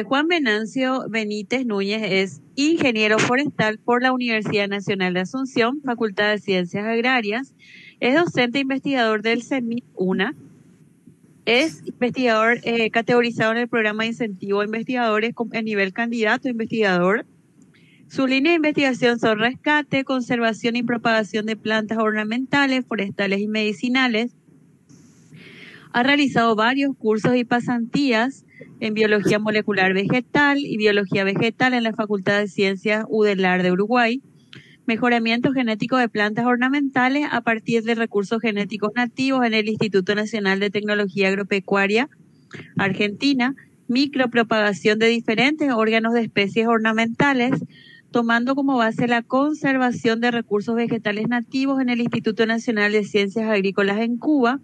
Juan Venancio Benítez Núñez es ingeniero forestal por la Universidad Nacional de Asunción, Facultad de Ciencias Agrarias. Es docente investigador del CEMIC UNA. Es investigador categorizado en el programa de incentivo a investigadores en nivel candidato a investigador. Su línea de investigación son rescate, conservación y propagación de plantas ornamentales, forestales y medicinales. Ha realizado varios cursos y pasantías en biología molecular vegetal y biología vegetal en la Facultad de Ciencias UDELAR de Uruguay, mejoramiento genético de plantas ornamentales a partir de recursos genéticos nativos en el Instituto Nacional de Tecnología Agropecuaria Argentina, micropropagación de diferentes órganos de especies ornamentales, tomando como base la conservación de recursos vegetales nativos en el Instituto Nacional de Ciencias Agrícolas en Cuba.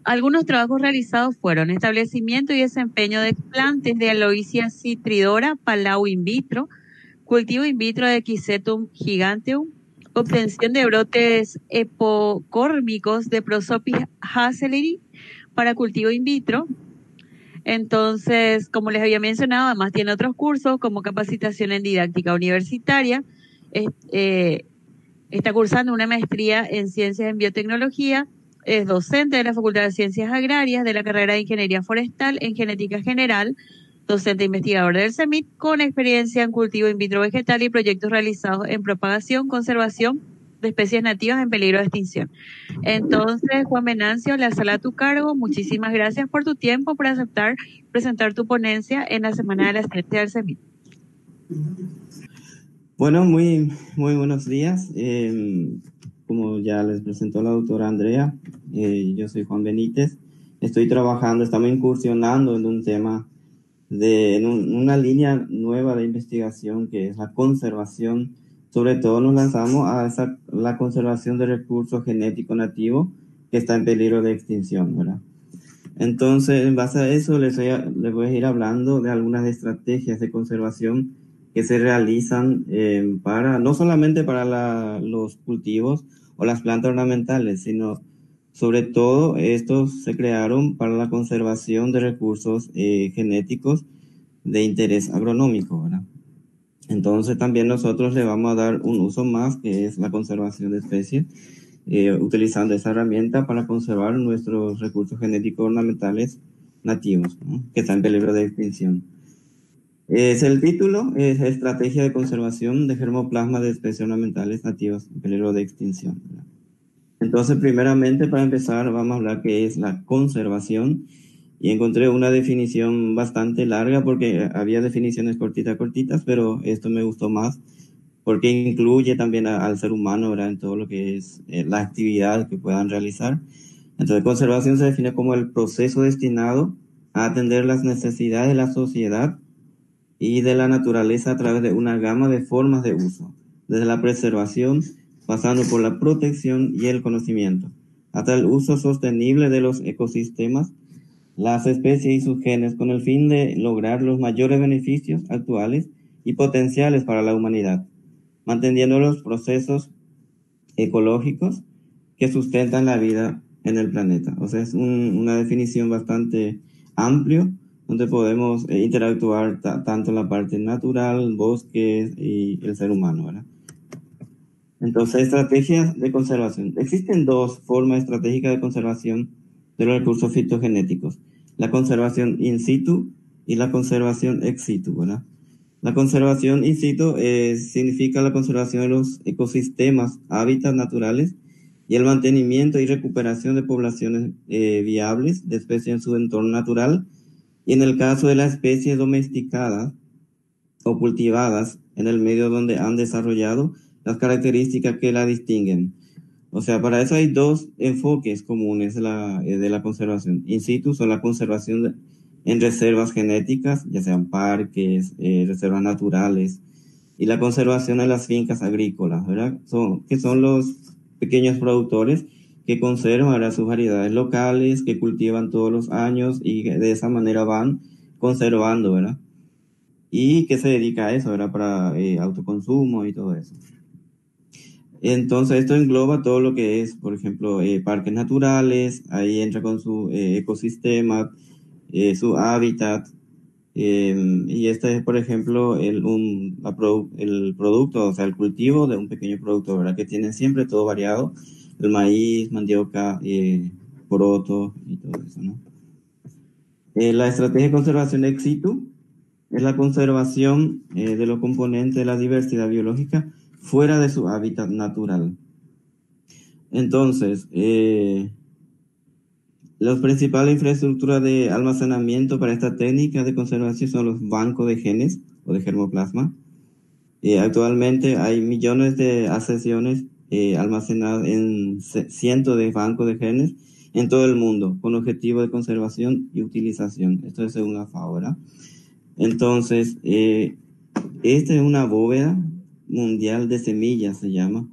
Algunos trabajos realizados fueron establecimiento y desempeño de plantas de Aloysia citridora, Palau in vitro, cultivo in vitro de Quisetum giganteum, obtención de brotes epocórmicos de Prosopis hazeleri para cultivo in vitro. Entonces, como les había mencionado, además tiene otros cursos como capacitación en didáctica universitaria, está cursando una maestría en ciencias en biotecnología, es docente de la Facultad de Ciencias Agrarias, de la carrera de Ingeniería Forestal en Genética General, docente investigador del CEMIC, con experiencia en cultivo in vitro vegetal y proyectos realizados en propagación, conservación de especies nativas en peligro de extinción. Entonces, Juan Venancio, la sala a tu cargo. Muchísimas gracias por tu tiempo, por aceptar presentar tu ponencia en la Semana de la Ciencia del CEMIC. Bueno, muy buenos días. Como ya les presentó la doctora Andrea, yo soy Juan Benítez. Estamos incursionando en un tema, en una línea nueva de investigación que es la conservación. Sobre todo nos lanzamos a la conservación de recursos genéticos nativos que está en peligro de extinción, ¿verdad? Entonces, en base a eso, les voy a ir hablando de algunas estrategias de conservación que se realizan no solamente para los cultivos o las plantas ornamentales, sino sobre todo estos se crearon para la conservación de recursos genéticos de interés agronómico, ¿verdad? Entonces también nosotros le vamos a dar un uso más, que es la conservación de especies, utilizando esa herramienta para conservar nuestros recursos genéticos ornamentales nativos, ¿no?, que están en peligro de extinción. El título es Estrategia de conservación de germoplasma de especies ornamentales nativas en peligro de extinción, ¿verdad? Entonces, primeramente, para empezar, vamos a hablar qué es la conservación. Y encontré una definición bastante larga porque había definiciones cortitas, pero esto me gustó más porque incluye también al ser humano, ¿verdad?, en todo lo que es la actividad que puedan realizar. Entonces, conservación se define como el proceso destinado a atender las necesidades de la sociedad y de la naturaleza a través de una gama de formas de uso, desde la preservación, pasando por la protección y el conocimiento, hasta el uso sostenible de los ecosistemas, las especies y sus genes, con el fin de lograr los mayores beneficios actuales y potenciales para la humanidad, manteniendo los procesos ecológicos que sustentan la vida en el planeta. O sea, es una definición bastante amplia, donde podemos interactuar tanto en la parte natural, bosques y el ser humano, ¿verdad? Entonces, estrategias de conservación. Existen dos formas estratégicas de conservación de los recursos fitogenéticos: la conservación in situ y la conservación ex situ, ¿verdad? La conservación in situ significa la conservación de los ecosistemas, hábitats naturales y el mantenimiento y recuperación de poblaciones viables de especies en su entorno natural, y en el caso de las especies domesticadas o cultivadas en el medio donde han desarrollado las características que la distinguen. O sea, para eso hay dos enfoques comunes de la conservación. In situ son la conservación en reservas genéticas, ya sean parques, reservas naturales, y la conservación en las fincas agrícolas, ¿verdad? Que son los pequeños productores que conservan, ¿verdad?, sus variedades locales, que cultivan todos los años y que de esa manera van conservando, ¿verdad? Y que se dedica a eso, ¿verdad?, para autoconsumo y todo eso. Entonces, esto engloba todo lo que es, por ejemplo, parques naturales, ahí entra con su ecosistema, su hábitat, Y este es, por ejemplo, el producto, o sea, el cultivo de un pequeño producto, ¿verdad? Que tiene siempre todo variado, el maíz, mandioca, poroto y todo eso, ¿no? La estrategia de conservación ex situ es la conservación de los componentes de la diversidad biológica fuera de su hábitat natural. Entonces, las principales infraestructuras de almacenamiento para esta técnica de conservación son los bancos de genes o de germoplasma. Actualmente hay millones de accesiones almacenadas en cientos de bancos de genes en todo el mundo con objetivo de conservación y utilización. Esto es según la FAO, ¿verdad? Entonces, esta es una bóveda mundial de semillas, se llama.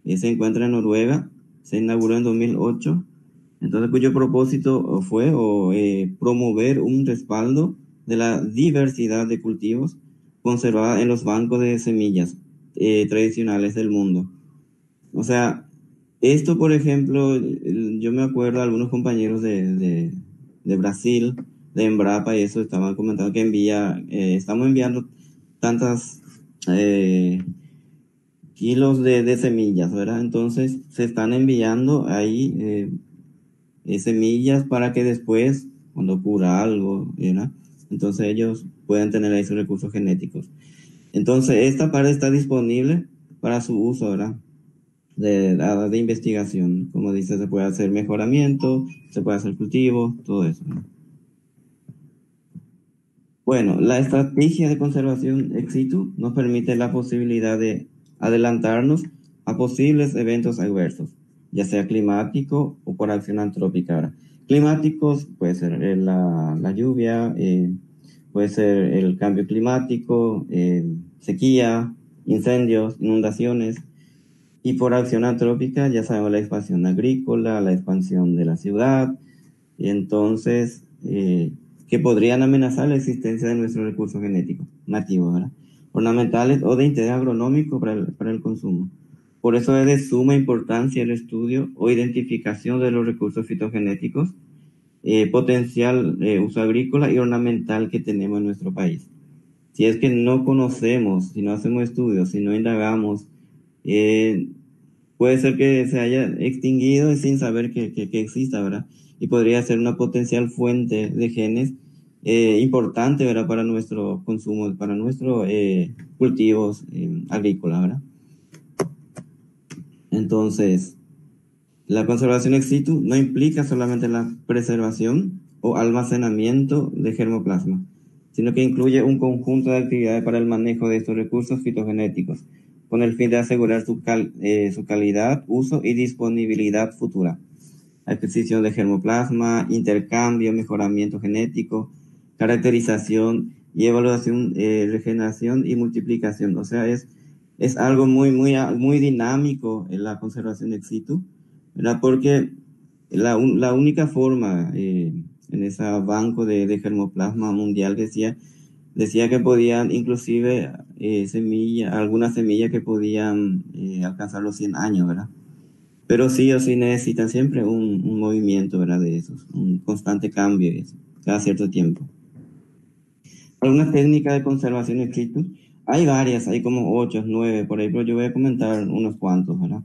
Se encuentra en Noruega, se inauguró en 2008. Entonces, cuyo propósito fue promover un respaldo de la diversidad de cultivos conservada en los bancos de semillas tradicionales del mundo. O sea, esto, por ejemplo, yo me acuerdo de algunos compañeros de Brasil, de Embrapa, y eso estaban comentando que estamos enviando tantas kilos de semillas, ¿verdad? Entonces, se están enviando ahí semillas para que después, cuando ocurra algo, ¿verdad? Entonces ellos pueden tener ahí sus recursos genéticos. Entonces, esta parte está disponible para su uso, ¿verdad? De investigación. Como dice, se puede hacer mejoramiento, se puede hacer cultivo, todo eso, ¿no? Bueno, la estrategia de conservación ex situ nos permite la posibilidad de adelantarnos a posibles eventos adversos, ya sea climático o por acción antrópica. Ahora, climáticos puede ser la lluvia, puede ser el cambio climático, sequía, incendios, inundaciones. Y por acción antrópica ya sabemos la expansión agrícola, la expansión de la ciudad, y entonces que podrían amenazar la existencia de nuestros recursos genéticos nativos, ¿verdad? Ornamentales o de interés agronómico para el consumo. Por eso es de suma importancia el estudio o identificación de los recursos fitogenéticos, potencial uso agrícola y ornamental que tenemos en nuestro país. Si es que no conocemos, si no hacemos estudios, si no indagamos, puede ser que se haya extinguido sin saber que exista, ¿verdad? Y podría ser una potencial fuente de genes importante, ¿verdad? Para nuestro consumo, para nuestros cultivos agrícolas, ¿verdad? Entonces, la conservación ex situ no implica solamente la preservación o almacenamiento de germoplasma, sino que incluye un conjunto de actividades para el manejo de estos recursos fitogenéticos, con el fin de asegurar su calidad, uso y disponibilidad futura. Adquisición de germoplasma, intercambio, mejoramiento genético, caracterización y evaluación, regeneración y multiplicación. O sea, es algo muy dinámico en la conservación ex situ, ¿verdad? Porque la única forma en ese banco de germoplasma mundial decía que podían inclusive algunas semillas que podían alcanzar los 100 años, ¿verdad? Pero sí o sí necesitan siempre un movimiento, ¿verdad? De esos, un constante cambio de eso, cada cierto tiempo. Algunas técnicas de conservación ex situ, hay varias, hay como 8, 9 por ahí, pero yo voy a comentar unos cuantos, ¿verdad?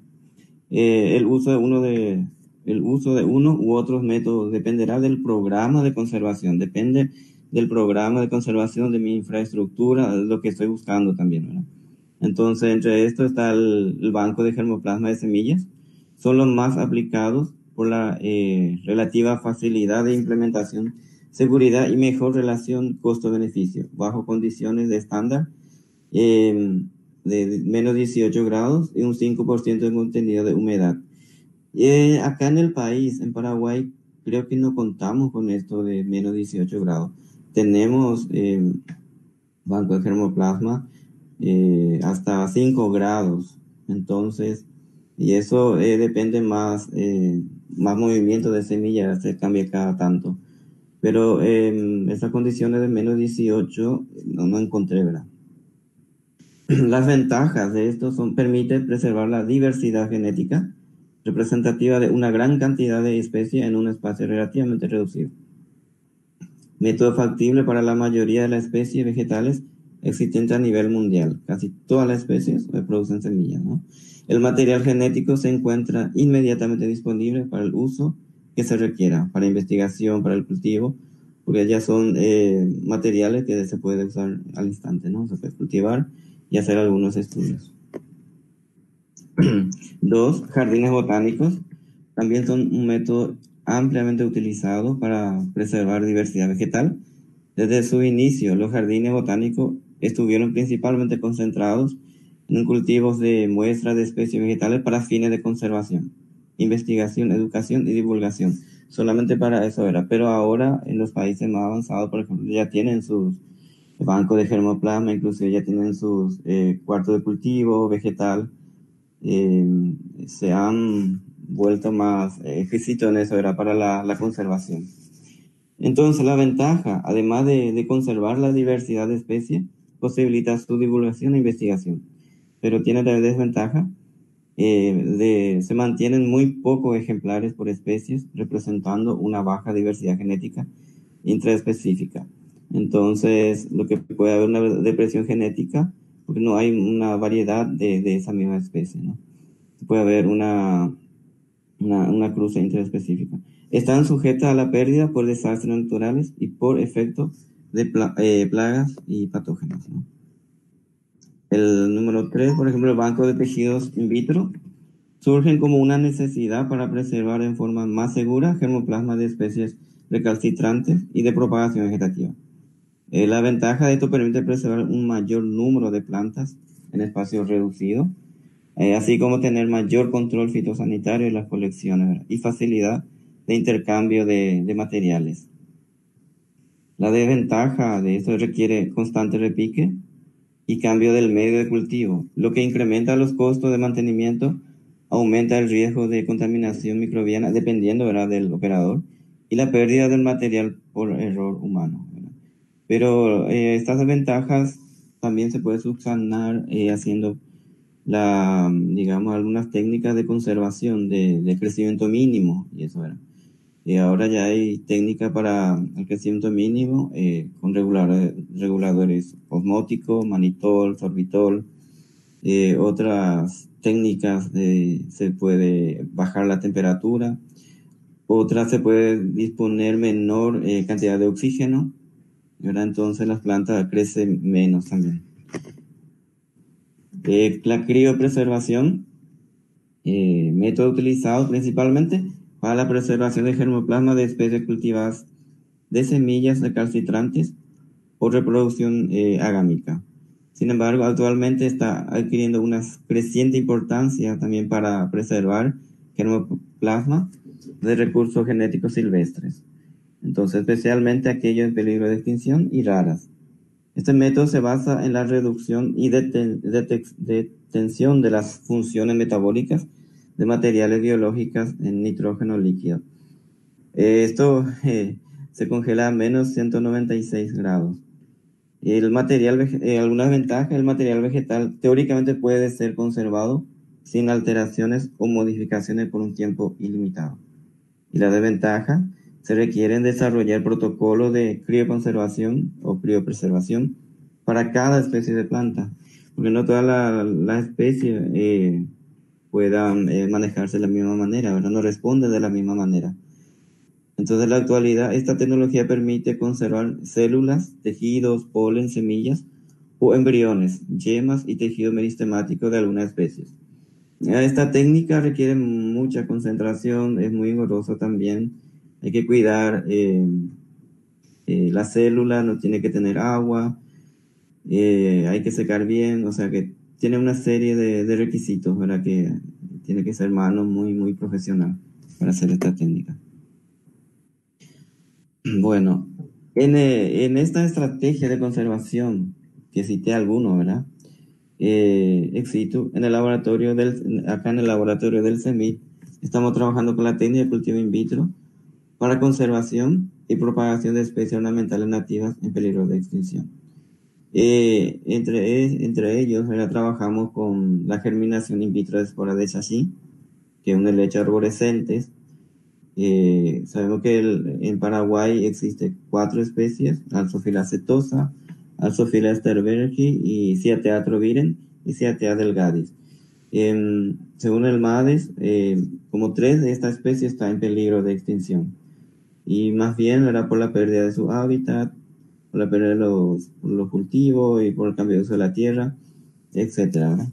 El uso de uno u otros métodos dependerá del programa de conservación, depende del programa de conservación de mi infraestructura, lo que estoy buscando también, ¿verdad? Entonces, entre esto está el banco de germoplasma de semillas, son los más aplicados por la relativa facilidad de implementación, seguridad y mejor relación costo-beneficio, bajo condiciones de estándar de menos 18 grados y un 5% de contenido de humedad. Acá en el país, en Paraguay, creo que no contamos con esto de menos 18 grados. Tenemos banco de germoplasma hasta 5 grados. Entonces, y eso depende más movimiento de semillas, se cambia cada tanto. Pero esas condiciones de menos 18 no encontré, ¿verdad? Las ventajas de esto permite preservar la diversidad genética representativa de una gran cantidad de especies en un espacio relativamente reducido. método factible para la mayoría de las especies vegetales existentes a nivel mundial. Casi todas las especies producen semillas, ¿no? El material genético se encuentra inmediatamente disponible para el uso que se requiera, para investigación, para el cultivo, porque ya son materiales que se puede usar al instante, ¿no? Se puede cultivar y hacer algunos estudios. 2. Jardines botánicos. También son un método ampliamente utilizado para preservar diversidad vegetal. Desde su inicio, los jardines botánicos estuvieron principalmente concentrados en cultivos de muestras de especies vegetales para fines de conservación, investigación, educación y divulgación. Solamente para eso era. Pero ahora en los países más avanzados, por ejemplo, ya tienen sus bancos de germoplasma, inclusive ya tienen sus cuartos de cultivo vegetal. Se han vuelto más exquisitos en eso, era para la conservación. Entonces, la ventaja, además de conservar la diversidad de especies, posibilita su divulgación e investigación. Pero tiene la desventaja se mantienen muy pocos ejemplares por especies, representando una baja diversidad genética intraespecífica. Entonces, lo que puede haber una depresión genética, porque no hay una variedad de esa misma especie, ¿no? Puede haber una cruza intraespecífica. Están sujetas a la pérdida por desastres naturales y por efectos de plagas y patógenos, ¿no? El número 3, por ejemplo, el banco de tejidos in vitro, surgen como una necesidad para preservar en forma más segura germoplasma de especies recalcitrantes y de propagación vegetativa. La ventaja de esto permite preservar un mayor número de plantas en espacios reducidos, así como tener mayor control fitosanitario en las colecciones, ¿verdad? Y facilidad de intercambio de materiales. La desventaja de esto requiere constante repique y cambio del medio de cultivo, lo que incrementa los costos de mantenimiento, aumenta el riesgo de contaminación microbiana, dependiendo, ¿verdad?, del operador, y la pérdida del material por error humano, ¿verdad? Pero estas desventajas también se puede subsanar haciendo digamos, algunas técnicas de conservación de crecimiento mínimo, y eso era. Ahora ya hay técnicas para el crecimiento mínimo con reguladores osmóticos, manitol, sorbitol. Otras técnicas se puede bajar la temperatura. Otras se puede disponer menor cantidad de oxígeno, ¿verdad? Entonces las plantas crecen menos también. La criopreservación, método utilizado principalmente para la preservación de germoplasma de especies cultivadas de semillas recalcitrantes o reproducción agámica. Sin embargo, actualmente está adquiriendo una creciente importancia también para preservar germoplasma de recursos genéticos silvestres. Entonces, especialmente aquellos en peligro de extinción y raras. Este método se basa en la reducción y detención de las funciones metabólicas de materiales biológicos en nitrógeno líquido. Esto se congela a menos 196 grados. Algunas ventajas: el material vegetal teóricamente puede ser conservado sin alteraciones o modificaciones por un tiempo ilimitado. Y la desventaja: se requieren desarrollar protocolos de crioconservación o criopreservación para cada especie de planta, porque no todas las especies puedan manejarse de la misma manera, ¿verdad? No responden de la misma manera. Entonces, en la actualidad, esta tecnología permite conservar células, tejidos, polen, semillas o embriones, yemas y tejido meristemático de algunas especies. Esta técnica requiere mucha concentración, es muy engorrosa también. Hay que cuidar la célula, no tiene que tener agua, hay que secar bien, o sea que tiene una serie de requisitos, ¿verdad? Que tiene que ser mano muy, muy profesional para hacer esta técnica. Bueno, en esta estrategia de conservación, que cité algunos, ¿verdad? Éxito en el laboratorio acá en el laboratorio del CEMIT, estamos trabajando con la técnica de cultivo in vitro para conservación y propagación de especies ornamentales nativas en peligro de extinción. Entre ellos, ¿verdad?, trabajamos con la germinación in vitro de esporas de chací, que es un helecho arborescentes, Sabemos que en Paraguay existe 4 especies: Alzophylla setosa, Alzophylla sterbergi y Cyathea atrovirens y Cyathea delgadis. Según el MADES, como 3 de esta especie está en peligro de extinción. Y más bien era por la pérdida de su hábitat, por la pérdida de los cultivos y por el cambio de uso de la tierra, etcétera, ¿verdad?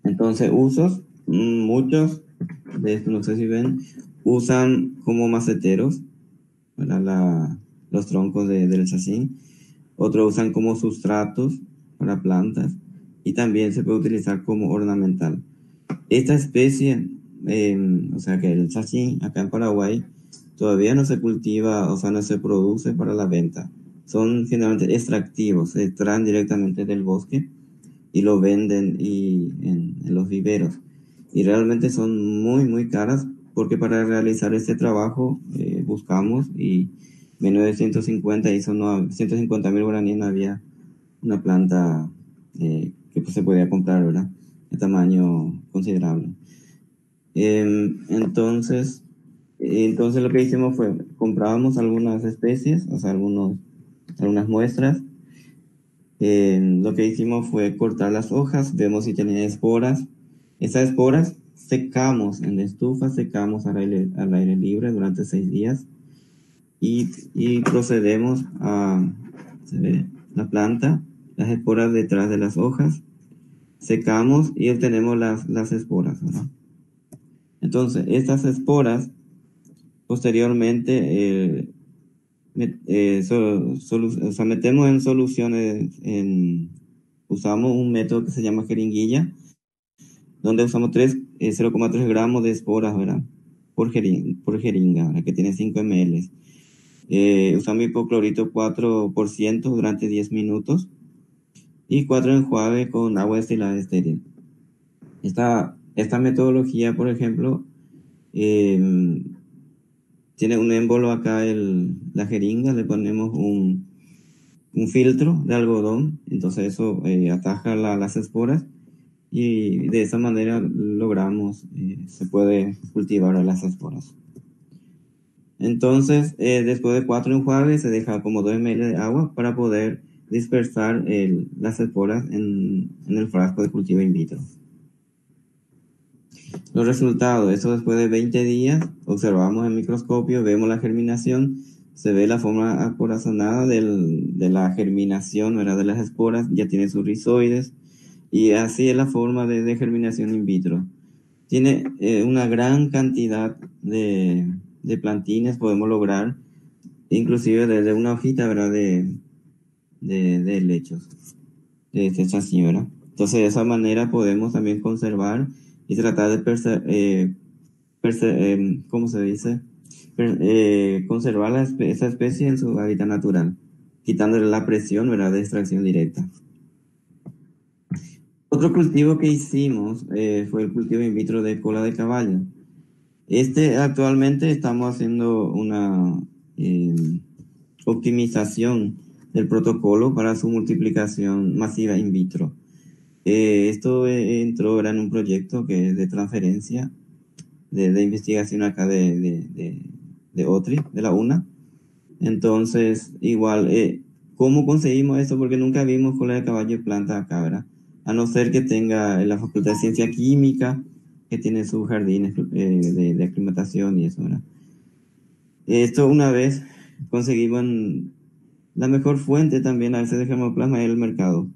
Entonces, usos, muchos de estos, no sé si ven, usan como maceteros, ¿verdad? Los troncos del chacín. Otros usan como sustratos para plantas y también se puede utilizar como ornamental. Esta especie, o sea que el chacín acá en Paraguay todavía no se cultiva, o sea, no se produce para la venta. Son generalmente extractivos, se extraen directamente del bosque y lo venden en los viveros. Y realmente son muy, muy caras porque para realizar este trabajo buscamos y menos de 150 hizo 150.000 guaraníes, no había una planta que pues, se podía comprar, ¿verdad? De tamaño considerable. Entonces lo que hicimos fue, comprábamos algunas especies, o sea, algunas muestras. Lo que hicimos fue cortar las hojas, vemos si tenían esporas. Esas esporas secamos en la estufa, secamos al aire libre durante 6 días y procedemos a, se ve la planta, las esporas detrás de las hojas, secamos y obtenemos las esporas, ¿verdad? Entonces, estas esporas posteriormente o sea, metemos en soluciones, usamos un método que se llama jeringuilla, donde usamos 0,3 gramos de esporas, ¿verdad? Por jeringa, ¿verdad? Que tiene 5 ml. Usamos hipoclorito 4% durante 10 minutos y 4 enjuagues con agua destilada estéril. Esta metodología, por ejemplo, tiene un émbolo acá, la jeringa, le ponemos un filtro de algodón, entonces eso ataja las esporas y de esa manera logramos, se puede cultivar las esporas. Entonces, después de 4 enjuagues se deja como 2 ml de agua para poder dispersar las esporas en el frasco de cultivo in vitro. Los resultados, eso después de 20 días, observamos en microscopio, vemos la germinación, se ve la forma acorazonada de la germinación, ¿verdad? De las esporas, ya tiene sus rizoides, y así es la forma de germinación in vitro. Tiene una gran cantidad de plantines, podemos lograr, inclusive desde una hojita, ¿verdad? De helechos, de este chacín, ¿verdad? Entonces de esa manera podemos también conservar y tratar de ¿cómo se dice? Conservar esa especie en su hábitat natural, quitándole la presión, ¿verdad? De extracción directa. Otro cultivo que hicimos fue el cultivo in vitro de cola de caballo. Actualmente estamos haciendo una optimización del protocolo para su multiplicación masiva in vitro. Esto entró en un proyecto que es de transferencia de investigación acá de OTRI, de la UNA. Entonces, igual, ¿cómo conseguimos esto? Porque nunca vimos cola de caballo y planta acá, ¿verdad? A no ser que tenga la Facultad de Ciencia Química, que tiene sus jardines de aclimatación y eso, ¿verdad? Esto una vez conseguimos la mejor fuente también a veces de germoplasma en el mercado.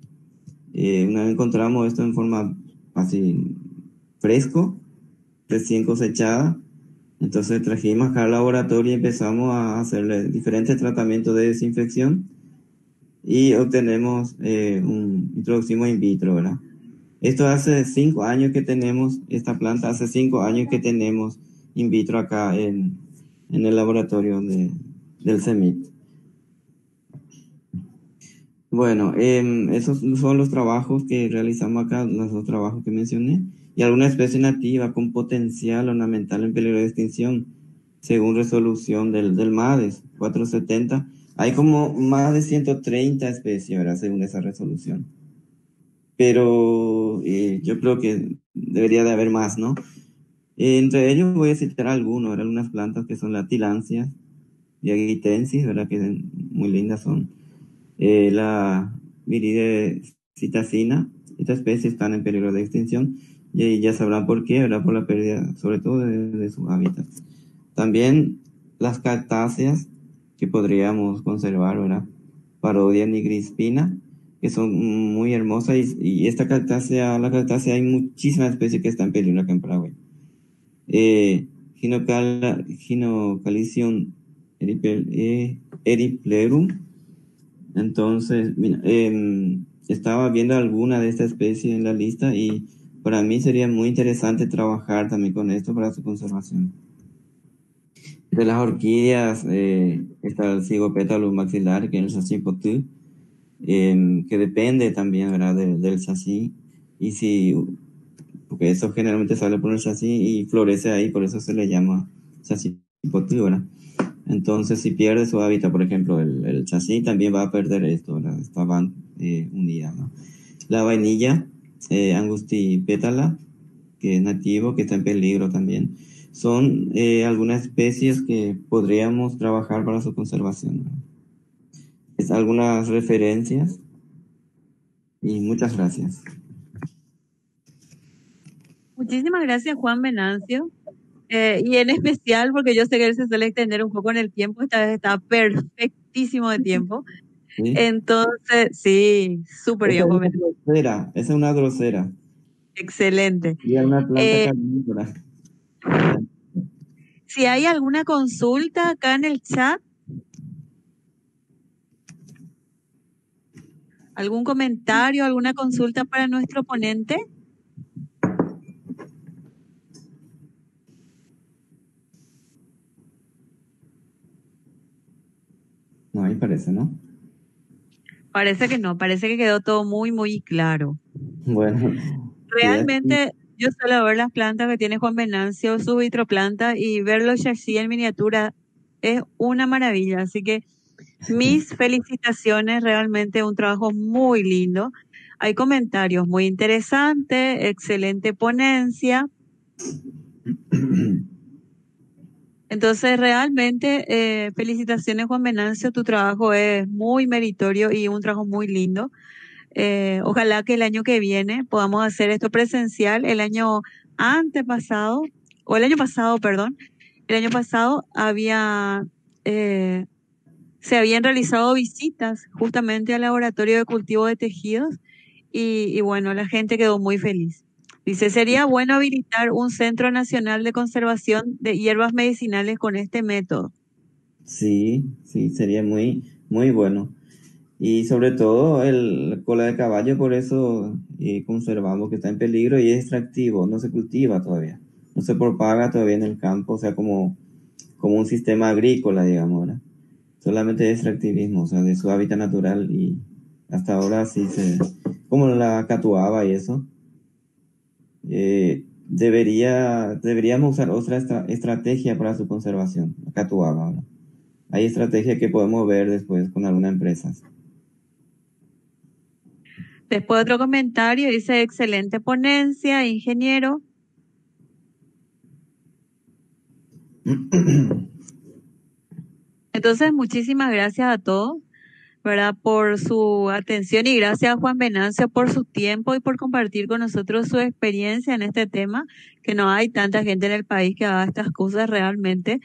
Una vez encontramos esto en forma así fresco, recién cosechada. Entonces trajimos acá al laboratorio y empezamos a hacerle diferentes tratamientos de desinfección y obtenemos, introducimos in vitro, ¿verdad? Esto hace 5 años que tenemos esta planta, hace 5 años que tenemos in vitro acá en el laboratorio del CEMIT. Bueno, esos son los trabajos que realizamos acá, los 2 trabajos que mencioné, y alguna especie nativa con potencial ornamental en peligro de extinción, según resolución del MADES 470. Hay como más de 130 especies, ¿verdad? Según esa resolución. Pero yo creo que debería de haber más, ¿no? Entre ellos voy a citar algunos, ¿verdad? Algunas plantas que son la tilancia y aguitensis, ¿verdad? Que muy lindas son. La viridecitacina, esta especie están en peligro de extinción y ya sabrán por qué, ¿verdad? Por la pérdida, sobre todo de su hábitat. También las cactáceas que podríamos conservar, ¿verdad? Parodia nigrispina, que son muy hermosas y esta cactácea, la cactácea hay muchísimas especies que están en peligro acá en Paraguay. Ginocalicium eriplerum. Entonces, mira, estaba viendo alguna de estas especies en la lista y para mí sería muy interesante trabajar también con esto para su conservación. De las orquídeas está el cigopétalus maxilar, que es el Sacypotú, que depende también, ¿verdad? Del chasis. Y si, porque eso generalmente sale por el chasis y florece ahí, por eso se le llama Sacypotú, ¿verdad? Entonces, si pierde su hábitat, por ejemplo, el chasis también va a perder esto, ¿verdad? Estaban unidas, ¿no? La vainilla, Angustipétala, que es nativo, que está en peligro también. Son algunas especies que podríamos trabajar para su conservación, ¿no? Es algunas referencias y muchas gracias. Muchísimas gracias, Juan Venancio. Y en especial porque yo sé que él se suele extender un poco en el tiempo, esta vez está perfectísimo de tiempo. ¿Sí? Entonces, sí, súper Esa bien, es Juan una Venancio. grosera, esa es una grosera. Excelente. Y es una planta Eh, carnívora. Ya. si hay alguna consulta acá en el chat, algún comentario, alguna consulta para nuestro ponente. No, ahí parece, ¿no? Parece que no, parece que quedó todo muy, muy claro. Bueno, sí, Realmente yo suelo ver las plantas que tiene Juan Venancio, su vitroplanta, y verlos así en miniatura es una maravilla. Así que mis felicitaciones, realmente un trabajo muy lindo. Hay comentarios muy interesantes, excelente ponencia. Entonces, realmente, felicitaciones, Juan Venancio, tu trabajo es muy meritorio y un trabajo muy lindo. Ojalá que el año que viene podamos hacer esto presencial. El año antepasado, o el año pasado, perdón, el año pasado eh, se habían realizado visitas justamente al laboratorio de cultivo de tejidos y bueno, la gente quedó muy feliz. Dice, sería bueno habilitar un Centro Nacional de Conservación de Hierbas Medicinales con este método. sí, sí, sería muy, muy bueno. Y sobre todo el cola de caballo, por eso conservamos que está en peligro y es extractivo, no se cultiva todavía, no se propaga todavía en el campo, o sea, como un sistema agrícola, digamos, ¿verdad? Solamente es extractivismo, o sea, de su hábitat natural y hasta ahora sí como la catuaba y eso, deberíamos usar otra estrategia para su conservación, la catuaba, ¿verdad? Hay estrategias que podemos ver después con algunas empresas. Después otro comentario, dice, excelente ponencia, ingeniero. Entonces, muchísimas gracias a todos, ¿verdad? Por su atención y gracias a Juan Venancio por su tiempo y por compartir con nosotros su experiencia en este tema, que no hay tanta gente en el país que haga estas cosas realmente.